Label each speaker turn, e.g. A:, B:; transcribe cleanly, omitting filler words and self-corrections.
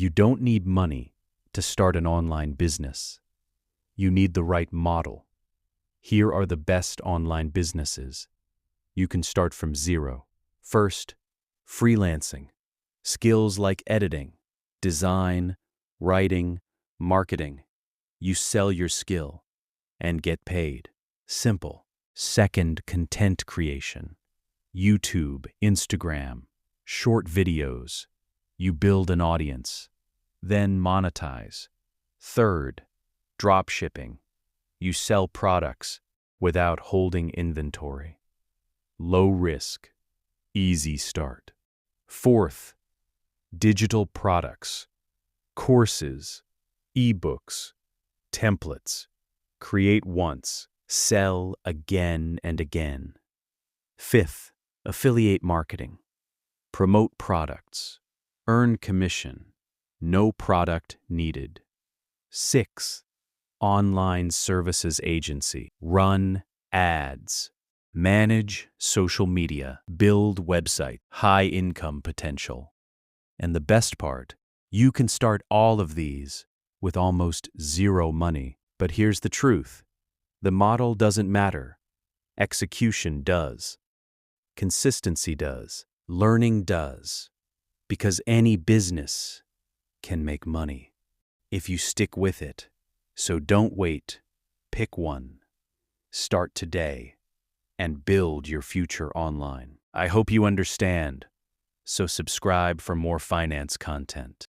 A: You don't need money to start an online business. You need the right model. Here are the best online businesses. You can start from zero. First, freelancing. Skills like editing, design, writing, marketing. You sell your skill and get paid. Simple. Second, content creation. YouTube, Instagram, short videos. You build an audience, then monetize. Third, drop shipping. You sell products without holding inventory. Low risk, easy start. Fourth, digital products, courses, ebooks, templates. Create once, sell again and again. Fifth, affiliate marketing. Promote products. Earn commission. No product needed. Sixth, online services agency. Run ads. Manage social media. Build website. High income potential. And the best part, you can start all of these with almost zero money. But here's the truth. The model doesn't matter. Execution does. Consistency does. Learning does. Because any business can make money if you stick with it. So don't wait. Pick one. Start today and build your future online. I hope you understand. So subscribe for more finance content.